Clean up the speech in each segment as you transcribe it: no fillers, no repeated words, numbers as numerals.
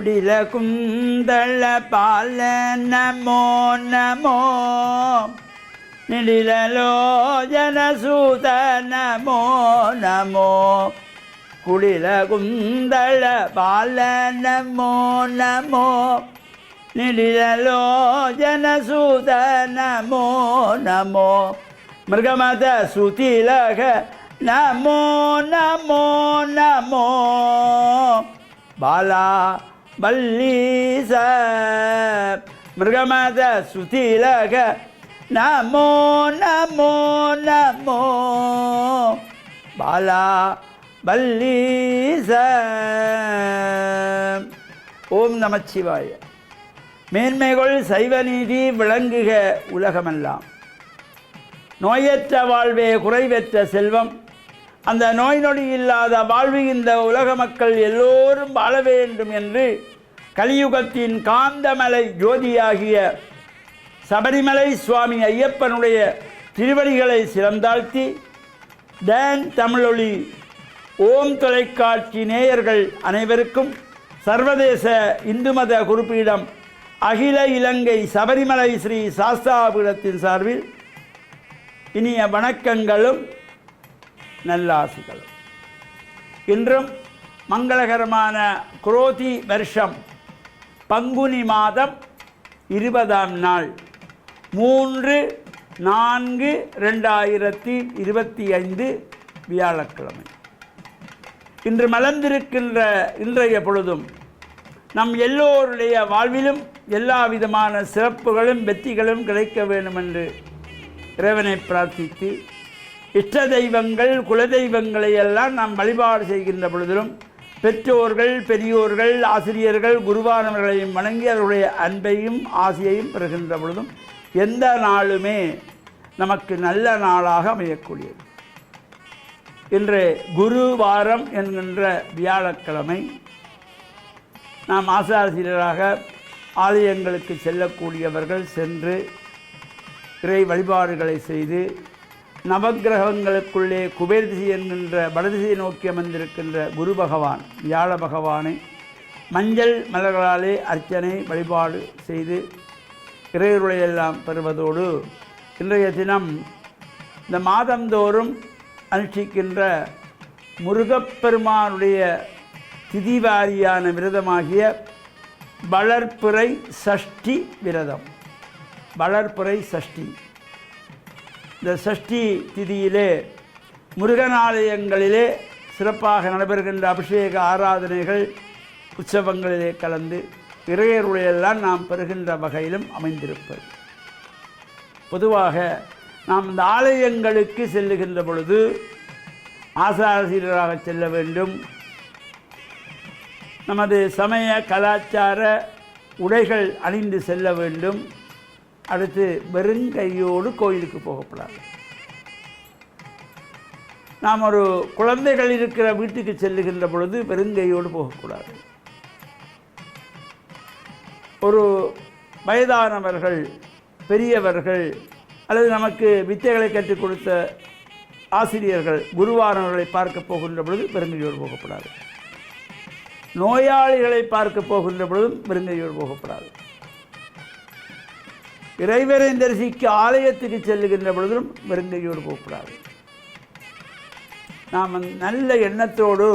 குடில குந்தள பால நமோ நமோ நிடிலோஜன சூத நமோ நமோ குடில குந்தள பால நமோ நமோ நிடிலோஜன சூத நமோ நமோ மிருகமத சுதிலக நமோ நமோ நமோ பாலா பல்லீச மிருகமத சுதிலக நமோ நமோ நமோ பாலா பல்லீச. ஓம் நமச்சிவாய. மேன்மைகள் சைவநீதி விளங்குக உலகமெல்லாம். நோயற்ற வாழ்வே குறைவற்ற செல்வம். அந்த நோய் நொடி இல்லாத வாழ்வு இந்த உலக மக்கள் எல்லோரும் வாழ வேண்டும் என்று கலியுகத்தின் காந்தமலை ஜோதியாகிய சபரிமலை சுவாமி ஐயப்பனுடைய திருவடிகளை சிறந்தாழ்த்தி டான் தமிழொலி ஓம் தொலைக்காட்சி நேயர்கள் அனைவருக்கும் சர்வதேச இந்து மத குறிப்பீடம் அகில இலங்கை சபரிமலை ஸ்ரீ சாஸ்தாபீடத்தின் சார்பில் இனிய வணக்கங்களும் நல்லாசிகளும். இன்றும் மங்களகரமான குரோதி வருஷம் பங்குனி மாதம் 20ஆம் நாள் 3/4/2025 வியாழக்கிழமை. இன்று மலர்ந்திருக்கின்ற இன்றைய பொழுதும் நம் எல்லோருடைய வாழ்விலும் எல்லா விதமான சிறப்புகளும் வெற்றிகளும் கிடைக்க வேண்டும் என்று இறைவனை பிரார்த்தித்து இஷ்ட தெய்வங்கள் குலதெய்வங்களை எல்லாம் நாம் வழிபாடு செய்கின்ற பொழுதிலும் பெற்றோர்கள் பெரியோர்கள் ஆசிரியர்கள் குருவானவர்களையும் வணங்கி அவருடைய அன்பையும் ஆசையையும் பெறுகின்ற பொழுதும் எந்த நாளுமே நமக்கு நல்ல நாளாக அமையக்கூடியது. இன்று குருவாரம் என்கின்ற வியாழக்கிழமை நாம் ஆசாரியராக ஆலயங்களுக்கு செல்லக்கூடியவர்கள் சென்று இறை வழிபாடுகளை செய்து நவக்கிரகங்களுக்குள்ளே குபேர்திசை என்கின்ற வடதிசையை நோக்கி அமர்ந்திருக்கின்ற குரு பகவான் வியாழ பகவானை மஞ்சள் மலர்களாலே அர்ச்சனை வழிபாடு செய்து இறையுறையெல்லாம் பெறுவதோடு இன்றைய தினம் இந்த மாதந்தோறும் அனுஷ்டிக்கின்ற முருகப்பெருமானுடைய திதிவாரியான விரதமாகிய வளர்பிறை சஷ்டி விரதம். வளர்பிறை சஷ்டி, இந்த சஷ்டி திதியிலே முருகனாலயங்களிலே சிறப்பாக நடைபெறுகின்ற அபிஷேக ஆராதனைகள் உற்சவங்களிலே கலந்து இறையருளையெல்லாம் நாம் பெறுகின்ற வகையிலும் அமைந்திருப்பது. பொதுவாக நாம் இந்த ஆலயங்களுக்கு செல்லுகின்ற பொழுது ஆசாரியராக செல்ல வேண்டும். நமது சமய கலாச்சார உடைகள் அணிந்து செல்ல வேண்டும். அடுத்து வெறுங்கையோடு கோயிலுக்கு போகக்கூடாது. நாம் ஒரு குழந்தைகள் இருக்கிற வீட்டுக்கு செல்லுகின்ற பொழுது வெறுங்கையோடு போகக்கூடாது. ஒரு வயதானவர்கள் பெரியவர்கள் அல்லது நமக்கு வித்தைகளை கற்றுக் கொடுத்த ஆசிரியர்கள் குருவானவர்களை பார்க்க போகின்ற பொழுது வெறுங்கையோடு போகக்கூடாது. நோயாளிகளை பார்க்க போகின்ற பொழுதும் வெறுங்கையோடு போகக்கூடாது. இறைவனை தரிசிக்க ஆலயத்துக்கு செல்லுகின்ற பொழுதும் வெறுங்கையோடு போகக்கூடாது. நாம் நல்ல எண்ணத்தோடு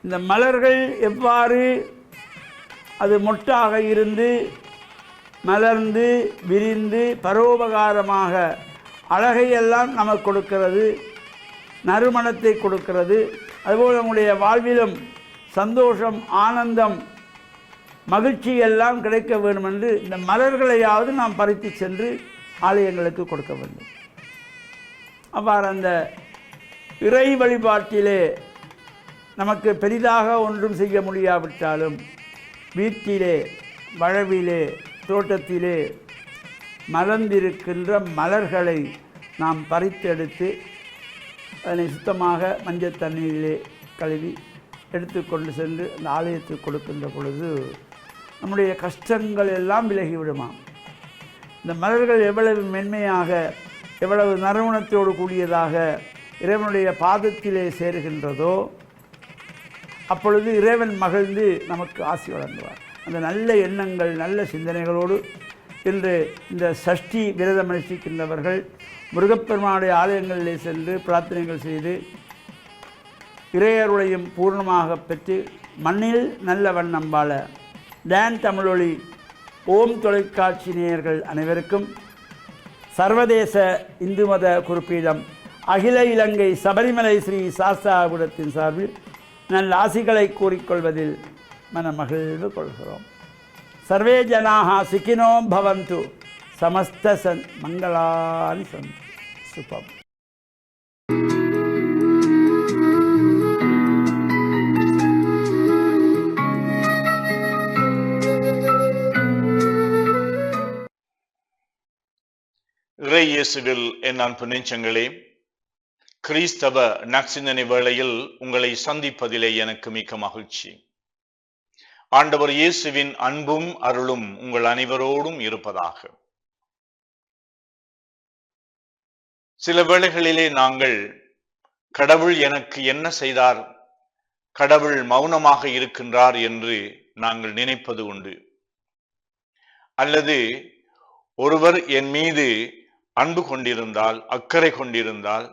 இந்த மலர்கள் எவ்வாறு அது மொட்டாக இருந்து மலர்ந்து விரிந்து பரோபகாரமாக அழகையெல்லாம் நமக்கு கொடுக்கிறது, நறுமணத்தை கொடுக்கிறது. அதுபோல் நம்முடைய வாழ்விலும் சந்தோஷம் ஆனந்தம் மகிழ்ச்சி எல்லாம் கிடைக்க வேண்டும் என்று இந்த மலர்களையாவது நாம் பறித்து சென்று ஆலயங்களுக்கு கொடுக்க வேண்டும். அவ்வாறு அந்த இறை வழிபாட்டிலே நமக்கு பெரிதாக ஒன்றும் செய்ய முடியாவிட்டாலும் வீட்டிலே வளவிலே தோட்டத்திலே மலர்ந்திருக்கின்ற மலர்களை நாம் பறித்தெடுத்து அதனை சுத்தமாக மஞ்சள் தண்ணீரிலே கழுவி எடுத்துக்கொண்டு சென்று அந்த ஆலயத்துக்கு கொடுக்கின்ற பொழுது நம்முடைய கஷ்டங்கள் எல்லாம் விலகிவிடுமாம். இந்த மலர்கள் எவ்வளவு மென்மையாக எவ்வளவு நறுமணத்தோடு கூடியதாக இறைவனுடைய பாதத்திலே சேருகின்றதோ அப்பொழுது இறைவன் மகிழ்ந்து நமக்கு ஆசி வழங்குவார். அந்த நல்ல எண்ணங்கள் நல்ல சிந்தனைகளோடு இன்று இந்த சஷ்டி விரதம் அனுஷ்டிக்கின்றவர்கள் முருகப்பெருமானுடைய ஆலயங்களிலே சென்று பிரார்த்தனைகள் செய்து இறையருளையும் பூர்ணமாக பெற்று மண்ணில் நல்ல வண்ணம் வாழ டான் தமிழொலி ஓம் தொலைக்காட்சி நேயர்கள் அனைவருக்கும் சர்வதேச இந்து மத குறிப்பீடம் அகில இலங்கை சபரிமலை ஸ்ரீ சாஸ்தாபுரத்தின் சார்பில் நல்ல ஆசிகளை கூறிக்கொள்வதில் மனமகிழ்வு கொள்கிறோம். சர்வே ஜனாக சுகினோ பவந்து சமஸ்த மங்களானி சந்து சுபம். இறை இயேசுவில் என் அன்பு நெஞ்சங்களே, கிறிஸ்தவ நற்சிந்தனை வேளையில் உங்களை சந்திப்பதிலே எனக்கு மிக்க மகிழ்ச்சி. ஆண்டவர் இயேசுவின் அன்பும் அருளும் உங்கள் அனைவரோடும் இருப்பதாக. சில வேளைகளிலே நாங்கள் கடவுள் எனக்கு என்ன செய்தார், கடவுள் மௌனமாக இருக்கின்றார் என்று நாங்கள் நினைப்பது உண்டு. அல்லது ஒருவர் என் மீது அன்பு கொண்டிருந்தால், அக்கறை கொண்டிருந்தால்,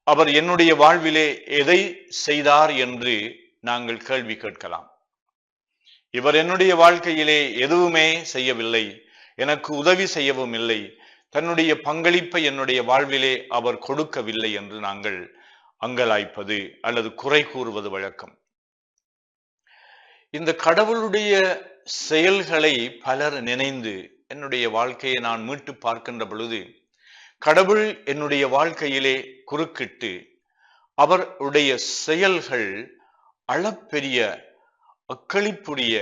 அவர் என்னுடைய வாழ்விலே எதை செய்தார் என்று நாங்கள் கேள்வி கேட்கலாம். இவர் என்னுடைய வாழ்க்கையிலே எதுவுமே செய்யவில்லை, எனக்கு உதவி செய்யவும் இல்லை, தன்னுடைய பங்களிப்பை என்னுடைய வாழ்விலே அவர் கொடுக்கவில்லை என்று நாங்கள் அங்கலாய்ப்பது அல்லது குறை கூறுவது வழக்கம். இந்த கடவுளுடைய செயல்களை பலர் நினைந்து என்னுடைய வாழ்க்கையை நான் மீட்டு பார்க்கின்ற பொழுது, கடவுள் என்னுடைய வாழ்க்கையிலே குறுக்கிட்டு அவருடைய செயல்கள் அளப்பெரிய அக்களிப்புடைய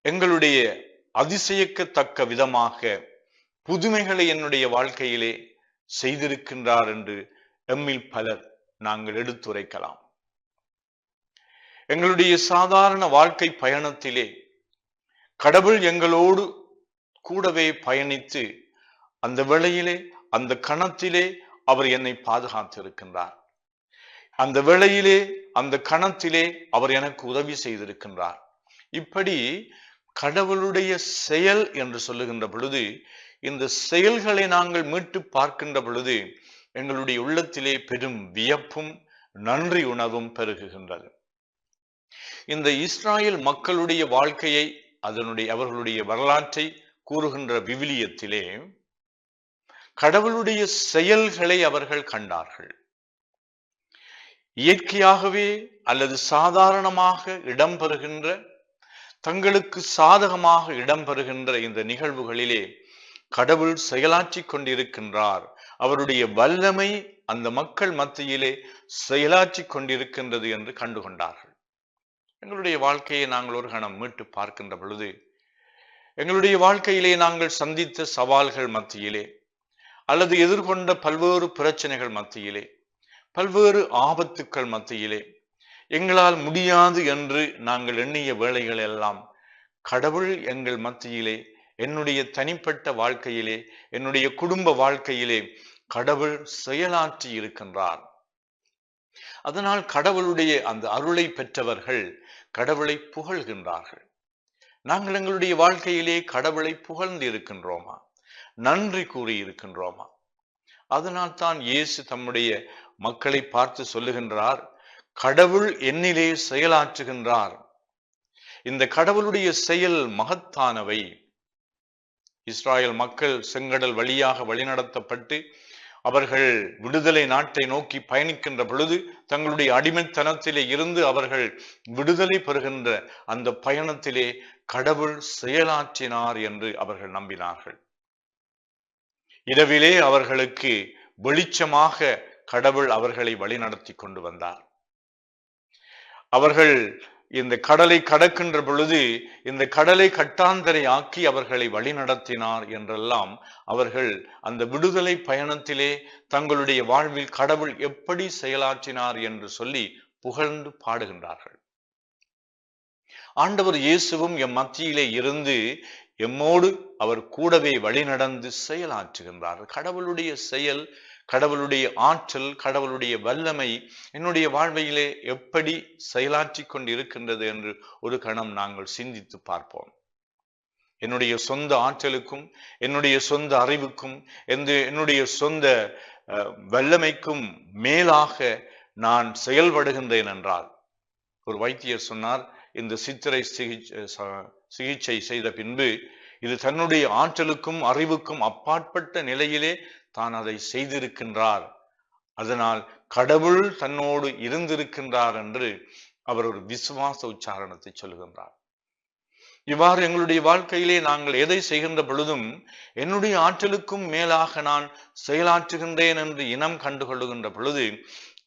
எங்களுடைய அதிசயிக்கத்தக்க விதமாக புதுமைகளை என்னுடைய வாழ்க்கையிலே செய்திருக்கின்றார் என்று எம்மில் பலர் நாங்கள் எடுத்துரைக்கலாம். எங்களுடைய சாதாரண வாழ்க்கை பயணத்திலே கடவுள் எங்களோடு கூடவே பயணித்து அந்த வேளையிலே அந்த கணத்திலே அவர் என்னை பாதுகாத்திருக்கின்றார். அந்த வேளையிலே அந்த கணத்திலே அவர் எனக்கு உதவி செய்திருக்கின்றார். இப்படி கடவுளுடைய செயல் என்று சொல்லுகின்ற பொழுது, இந்த செயல்களை நாங்கள் மீட்டு பார்க்கின்ற பொழுது எங்களுடைய உள்ளத்திலே பெரும் வியப்பும் நன்றி உணர்வும் பெருகுகின்றது. இந்த இஸ்ராயல் மக்களுடைய வாழ்க்கையை, அவர்களுடைய வரலாற்றை கூறுகின்ற விவிலியத்திலே கடவுளுடைய செயல்களை அவர்கள் கண்டார்கள். இயற்கையாகவே அல்லது சாதாரணமாக இடம்பெறுகின்ற, தங்களுக்கு சாதகமாக இடம்பெறுகின்ற இந்த நிகழ்வுகளிலே கடவுள் செயலாற்றி கொண்டிருக்கின்றார். அவருடைய வல்லமை அந்த மக்கள் மத்தியிலே செயலாற்றி கொண்டிருக்கின்றது என்று கண்டுகொண்டார்கள். எங்களுடைய வாழ்க்கையை நாங்கள் ஒரு கணம் மீட்டு பார்க்கின்ற பொழுது, எங்களுடைய வாழ்க்கையிலே நாங்கள் சந்தித்த சவால்கள் மத்தியிலே அல்லது எதிர்கொண்ட பல்வேறு பிரச்சனைகள் மத்தியிலே, பல்வேறு ஆபத்துக்கள் மத்தியிலே, எங்களால் முடியாது என்று நாங்கள் எண்ணிய வேளைகள் எல்லாம் கடவுள் எங்கள் மத்தியிலே, என்னுடைய தனிப்பட்ட வாழ்க்கையிலே, என்னுடைய குடும்ப வாழ்க்கையிலே கடவுள் செயலாற்றி இருக்கின்றார். அதனால் கடவுளுடைய அந்த அருளை பெற்றவர்கள் கடவுளை புகழ்கின்றார்கள். நாங்கள் எங்களுடைய வாழ்க்கையிலே கடவுளை புகழ்ந்து இருக்கின்றோமா, நன்றி கூறி இருக்கின்றோமா? அதனால் தான் இயேசு தம்முடைய மக்களை பார்த்து சொல்லுகின்றார், கடவுள் என்னிலே செயலாற்றுகின்றார். இந்த கடவுளுடைய செயல் மகத்தானவை. இஸ்ராயல் மக்கள் செங்கடல் வழியாக வழிநடத்தப்பட்டு அவர்கள் விடுதலை நாட்டை நோக்கி பயணிக்கின்ற பொழுது, தங்களுடைய அடிமைத்தனத்திலே இருந்து அவர்கள் விடுதலை பெறுகின்ற அந்த பயணத்திலே கடவுள் செயலாற்றினார் என்று அவர்கள் நம்பினார்கள். இரவிலே அவர்களுக்கு வெளிச்சமாக கடவுள் அவர்களை வழிநடத்தி கொண்டு வந்தார். அவர்கள் இந்த கடலை கடக்கின்ற பொழுது இந்த கடலை கட்டாந்தரை ஆக்கி அவர்களை வழிநடத்தினார் என்றெல்லாம் அவர்கள் அந்த விடுதலை பயணத்திலே தங்களுடைய வாழ்வில் கடவுள் எப்படி செயலாற்றினார் என்று சொல்லி புகழ்ந்து பாடுகின்றார்கள். ஆண்டவர் இயேசுவும் எம் மத்தியிலே இருந்து எம்மோடு அவர் கூடவே வழிநடந்து செயலாற்றுகின்றார். கடவுளுடைய செயல் கடவுளுடைய ஆற்றல், கடவுளுடைய வல்லமை என்னுடைய வாழ்வையிலே எப்படி செயலாற்றி கொண்டு இருக்கின்றது என்று ஒரு கணம் நாங்கள் சிந்தித்து பார்ப்போம். என்னுடைய சொந்த ஆற்றலுக்கும், என்னுடைய சொந்த அறிவுக்கும், என்னுடைய சொந்த வல்லமைக்கும் மேலாக நான் செயல்படுகின்றேன் என்றால், ஒரு வைத்தியர் சொன்னார், இந்த சித்திரை சிகிச்சை செய்த பின்பு இது தன்னுடைய ஆற்றலுக்கும் அறிவுக்கும் அப்பாற்பட்ட நிலையிலே தான் அதை செய்திருக்கின்றார், அதனால் கடவுள் தன்னோடு இருந்திருக்கின்றார் என்று அவர் ஒரு விசுவாச உச்சாரணத்தை சொல்லுகின்றார். இவ்வாறு எங்களுடைய வாழ்க்கையிலே நாங்கள் எதை செய்கின்ற பொழுதும் என்னுடைய ஆற்றலுக்கும் மேலாக நான் செயலாற்றுகின்றேன் என்று இனம் கண்டுகொள்ளுகின்ற பொழுது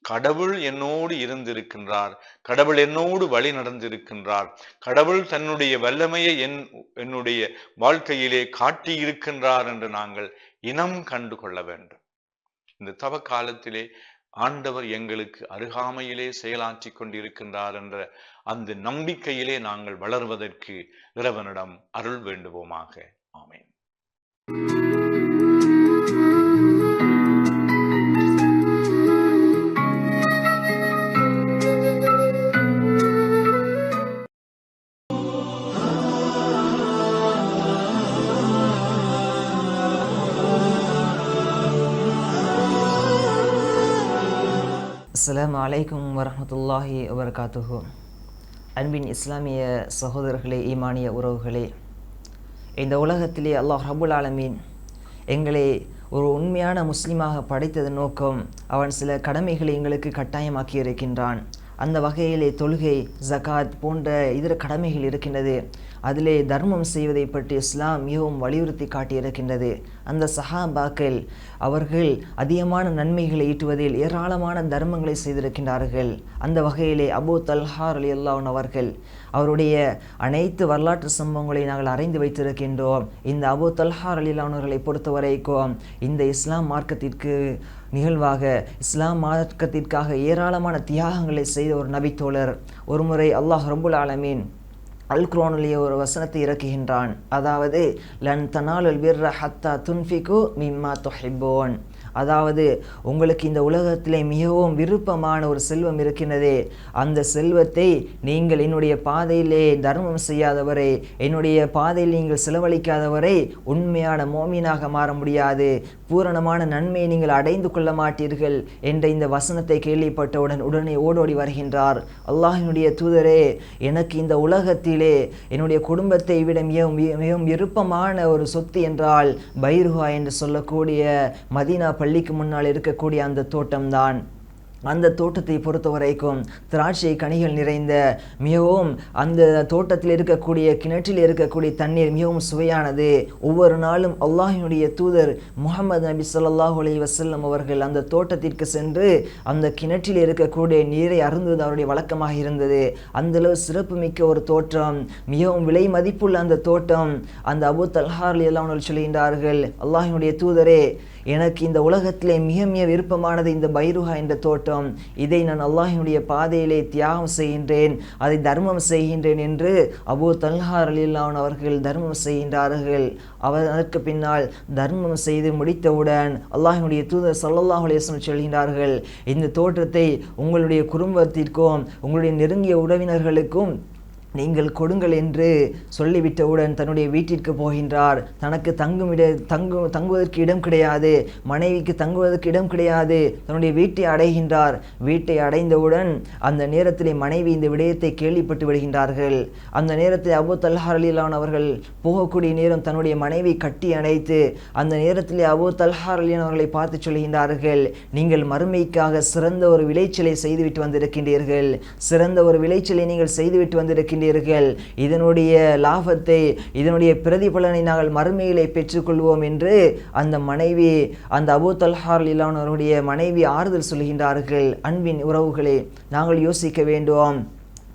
கடவுள் என்னோடு இருந்திருக்கின்றார், கடவுள் என்னோடு வழி நடந்திருக்கின்றார், கடவுள் தன்னுடைய வல்லமையை என்னுடைய வாழ்க்கையிலே காட்டியிருக்கின்றார் என்று நாங்கள் இனம் கண்டு கொள்ள வேண்டும். இந்த தவ காலத்திலே ஆண்டவர் எங்களுக்கு அருகாமையிலே செயலாற்றி கொண்டிருக்கின்றார் என்ற அந்த நம்பிக்கையிலே நாங்கள் வளர்வதற்கு இறைவனிடம் அருள் வேண்டுவோமாக. ஆமென். அஸ்ஸலாமு அலைக்கும் வரஹ்மத்துல்லாஹி வபரகாத்துஹு. அன்பின் இஸ்லாமிய சகோதரர்களே, ஈமானிய உறவுகளே, இந்த உலகத்திலே அல்லாஹ் ரப்புல் ஆலமீன் எங்களை ஒரு உண்மையான முஸ்லீமாக படைத்ததன் நோக்கம் அவன் சில கடமைகளை எங்களுக்கு கட்டாயமாக்கி இருக்கின்றான். அந்த வகையிலே தொழுகை, ஜகாத் போன்ற இதர கடமைகள் இருக்கின்றது. அதிலே தர்மம் செய்வதை பற்றி இஸ்லாம் மிகவும் வலியுறுத்தி காட்டியிருக்கின்றது. அந்த சஹாபாக்கள் அவர்கள் அதிகமான நன்மைகளை ஈட்டுவதில் ஏராளமான தர்மங்களை செய்திருக்கின்றார்கள். அந்த வகையிலே அபூ தல்ஹா ரலியல்லாஹு அன்ஹு அவர்கள், அவருடைய அனைத்து வரலாற்று சம்பவங்களை நாங்கள் அறிந்து வைத்திருக்கின்றோம். இந்த அபூ தல்ஹா ரலியல்லாஹு அன்ஹு அவர்களை பொறுத்த வரைக்கும் இந்த இஸ்லாம் மார்க்கத்திற்கு நிகழ்வாக, இஸ்லாம் மார்க்கத்திற்காக ஏராளமான தியாகங்களை செய்த ஒரு நபித்தோழர். ஒருமுறை அல்லாஹ் ரப்புல் ஆலமீன் அல் குர்ஆனிலே ஒரு வசனத்தை இறக்குகின்றான். அதாவது, லன் தனாலுல் பிர்ர ஹத்தா துன்ஃபிகு மிம்மா துஹிப்பூன். அதாவது, உங்களுக்கு இந்த உலகத்திலே மிகவும் விருப்பமான ஒரு செல்வம் இருக்கின்றதே, அந்த செல்வத்தை நீங்கள் என்னுடைய பாதையிலே தர்மம் செய்யாதவரை, என்னுடைய பாதையில் நீங்கள் செலவழிக்காதவரை உண்மையான மோமீனாக மாற முடியாது, பூரணமான நன்மையை நீங்கள் அடைந்து கொள்ள மாட்டீர்கள் என்ற இந்த வசனத்தை கேள்விப்பட்டவுடன் உடனே ஓடோடி வருகின்றார். அல்லாஹ்வினுடைய தூதரே, எனக்கு இந்த உலகத்திலே என்னுடைய குடும்பத்தை விட மிகவும் விருப்பமான ஒரு சொத்து என்றால் பைருஹா என்று சொல்லக்கூடிய மதீனா பள்ளிக்கு முன்னால் இருக்கக்கூடிய அந்த தோட்டம்தான். அந்த தோட்டத்தை பொறுத்த வரைக்கும் திராட்சை கனிகள் நிறைந்த, மிகவும் அந்த தோட்டத்தில் இருக்கக்கூடிய கிணற்றில் இருக்கக்கூடிய தண்ணீர் மிகவும் சுவையானது. ஒவ்வொரு நாளும் அல்லாஹ்வினுடைய தூதர் முஹம்மது நபி ஸல்லல்லாஹு அலைஹி வஸல்லம் அவர்கள் அந்த தோட்டத்திற்கு சென்று அந்த கிணற்றில் இருக்கக்கூடிய நீரை அருந்துவது அவருடைய வழக்கமாக இருந்தது. அந்தளவு சிறப்பு மிக்க ஒரு தோட்டம், மிகவும் விலை மதிப்புள்ள அந்த தோட்டம். அந்த அபூ தல்ஹா ரலியல்லாஹு அன்ஹு சொல்கின்றார்கள், அல்லாஹ்வினுடைய தூதரே, எனக்கு இந்த உலகத்திலே மிக மிக விருப்பமானது இந்த பைருஹா என்ற தோட்டம். இதை நான் அல்லாஹ்வினுடைய பாதையிலே தியாகம் செய்கின்றேன், அதை தர்மம் செய்கின்றேன் என்று அபூ தல்ஹா ரலியல்லாஹு அன்ஹு அவர்கள் தர்மம் செய்கின்றார்கள். அதற்கு பின்னால் தர்மம் செய்து முடித்தவுடன் அல்லாஹ்வினுடைய தூதர் ஸல்லல்லாஹு அலைஹி வஸல்லம் சொல்கின்றார்கள், இந்த தோட்டத்தை உங்களுடைய குடும்பத்திற்கும் உங்களுடைய நெருங்கிய உறவினர்களுக்கும் நீங்கள் கொடுங்கள் என்று சொல்லிவிட்டவுடன் தன்னுடைய வீட்டிற்கு போகின்றார். தனக்கு தங்குவதற்கு இடம் கிடையாது, மனைவிக்கு தங்குவதற்கு இடம் கிடையாது. தன்னுடைய வீட்டை அடைகின்றார். வீட்டை அடைந்தவுடன் அந்த நேரத்திலே மனைவி இந்த விடயத்தை கேள்விப்பட்டு விடுகின்றார்கள். அந்த நேரத்தில் அபூ தல்ஹா ரலியல்லாஹு அன்ஹு அவர்கள் போகக்கூடிய நேரம் தன்னுடைய மனைவி கட்டி அணைத்து, அந்த நேரத்திலே அபூ தல்ஹா ரலியல்லாஹு அன்ஹு அவர்களை பார்த்து சொல்கின்றார்கள், நீங்கள் மறுமைக்காக சிறந்த ஒரு விளைச்சலை செய்துவிட்டு வந்திருக்கின்றீர்கள், சிறந்த ஒரு விளைச்சலை நீங்கள் செய்துவிட்டு வந்திருக்கின்றீர்கள். இதனுடைய லாபத்தை, இதனுடைய பிரதிபலனை நாங்கள் மறுமையிலே பெற்றுக்கொள்வோம் என்று அந்த மனைவி, அந்த அபூ தல்ஹா ரலியல்லாஹு அன்ஹு அவருடைய மனைவி ஆறுதல் சொல்கின்றார்கள். அன்பின் உறவுகளே, நாங்கள் யோசிக்க வேண்டும்.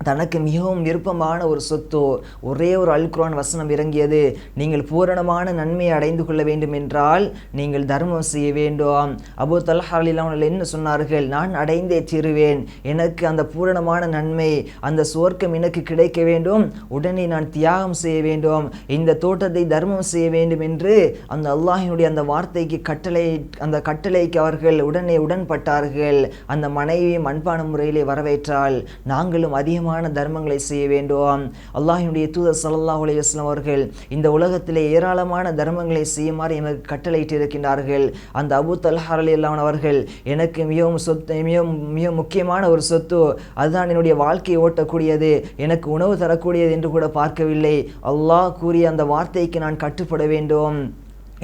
தனக்கு மிகவும் விருப்பமான ஒரு சொத்து, ஒரே ஒரு அல் குர்ஆன் வசனம் இறங்கியது, நீங்கள் பூரணமான நன்மையை அடைந்து கொள்ள வேண்டும் என்றால் நீங்கள் தர்மம் செய்ய வேண்டும். அபூ தல்ஹா ரலியல்லாஹு அன்ஹு என்ன சொன்னார்கள்? நான் அடைந்தே தீருவேன், எனக்கு அந்த பூரணமான நன்மை, அந்த சுவர்க்கம் எனக்கு கிடைக்க வேண்டும், உடனே நான் தியாகம் செய்ய வேண்டும், இந்த தோட்டத்தை தர்மம் செய்ய வேண்டும் என்று அந்த அல்லாஹ்வினுடைய அந்த வார்த்தைக்கு அந்த கட்டளைக்கு அவர்கள் உடனே உடன்பட்டார்கள். அந்த மனைவியும் அன்பான முறையிலே வரவேற்றால் நாங்களும் அதிகமாக தர்மங்களை செய்ய வேண்டும். அல்லாஹ்வினுடைய தூதர் ஸல்லல்லாஹு அலைஹி வஸல்லம் அவர்கள் இந்த உலகத்திலே ஏராளமான தர்மங்களை செய்யுமாறு எமக்கு கட்டளையிட்டு இருக்கின்றார்கள். அந்த அபூ தல்ஹா ரலியல்லாஹு அன்ஹு அவர்கள் எனக்கு மிக முக்கியமான ஒரு சொத்து, அதுதான் என்னுடைய வாழ்க்கையை ஓட்டக்கூடியது, எனக்கு உணவு தரக்கூடியது என்று கூட பார்க்கவில்லை. அல்லாஹ் கூறிய அந்த வார்த்தைக்கு நான் கட்டுப்பட வேண்டும்.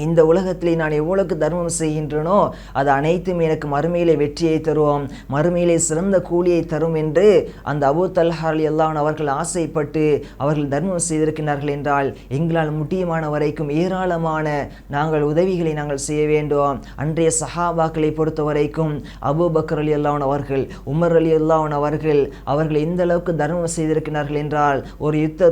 இந்த உலகத்திலே நான் எவ்வளவுக்கு தர்மம் செய்கின்றனோ அது அனைத்தும் எனக்கு மறுமையிலே வெற்றியை தரும், மறுமையிலே சிறந்த கூலியை தரும் என்று அந்த அபூ தல்ஹா ரலியல்லாஹு அன்ஹு அவர்கள் ஆசைப்பட்டு அவர்கள் தர்மம் செய்திருக்கிறார்கள் என்றால் எங்களால் முடியுமான வரைக்கும் ஏராளமான உதவிகளை நாங்கள் செய்ய வேண்டும். அன்றைய சஹாபாக்களை பொறுத்த வரைக்கும் அபூபக்கர் ரலியல்லாஹு அன்ஹு அவர்கள், உமர் ரலியல்லாஹு அன்ஹு அவர்கள் எந்த அளவுக்கு தர்மம் செய்திருக்கிறார்கள் என்றால், ஒரு யுத்த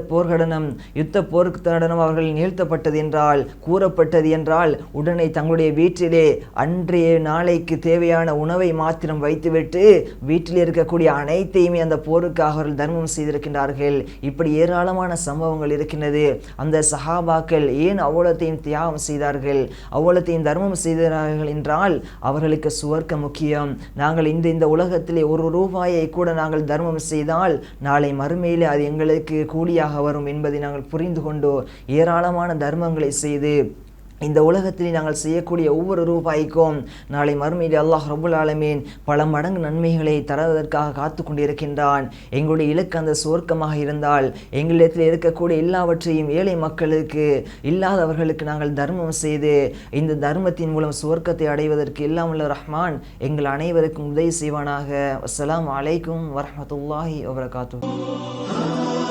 போர்க்கடனம் அவர்கள் நிகழ்த்தப்பட்டது என்றால், கூறப்பட்டது என்றால் உடனே தங்களுடைய வீட்டிலே அன்றைய நாளைக்கு தேவையான உணவை மாத்திரம் வைத்துவிட்டு வீட்டில் இருக்கக்கூடிய அனைத்தையுமே அந்த போருக்காக அவர்கள் தர்மம் செய்திருக்கின்றார்கள். இப்படி ஏராளமான சம்பவங்கள் இருக்கின்றது. அந்த சஹாபாக்கள் ஏன் அவ்வளத்தையும் தியாகம் செய்தார்கள், அவ்வளத்தையும் தர்மம் செய்தார்கள் என்றால் அவர்களுக்கு சுவர்க்கம் முக்கியம். நாங்கள் இந்த உலகத்திலே ஒரு ரூபாயை கூட நாங்கள் தர்மம் செய்தால் நாளை மறுமையிலே அது எங்களுக்கு கூலியாக வரும் என்பதை நாங்கள் புரிந்து கொண்டு ஏராளமான தர்மங்களை செய்து இந்த உலகத்தில் நாங்கள் செய்யக்கூடிய ஒவ்வொரு ரூபாய்க்கும் நாளை மறுமையில் அல்லாஹ் ரப்புல் ஆலமீன் பல மடங்கு நன்மைகளை தருவதற்காக காத்து கொண்டிருக்கின்றான். எங்களுடைய இலக்கு அந்த சுவர்க்கமாக இருந்தால் எங்களிடத்தில் இருக்கக்கூடிய எல்லாவற்றையும் ஏழை மக்களுக்கு, இல்லாதவர்களுக்கு நாங்கள் தர்மம் செய்து இந்த தர்மத்தின் மூலம் சுவர்க்கத்தை அடைவதற்கு எல்லாம் உள்ள ரஹ்மான் எங்கள் அனைவருக்கும் உதவி செய்வானாக. அஸ்ஸலாமு அலைக்கும் வரஹ்மத்துல்லாஹி வபரகாத்துஹு.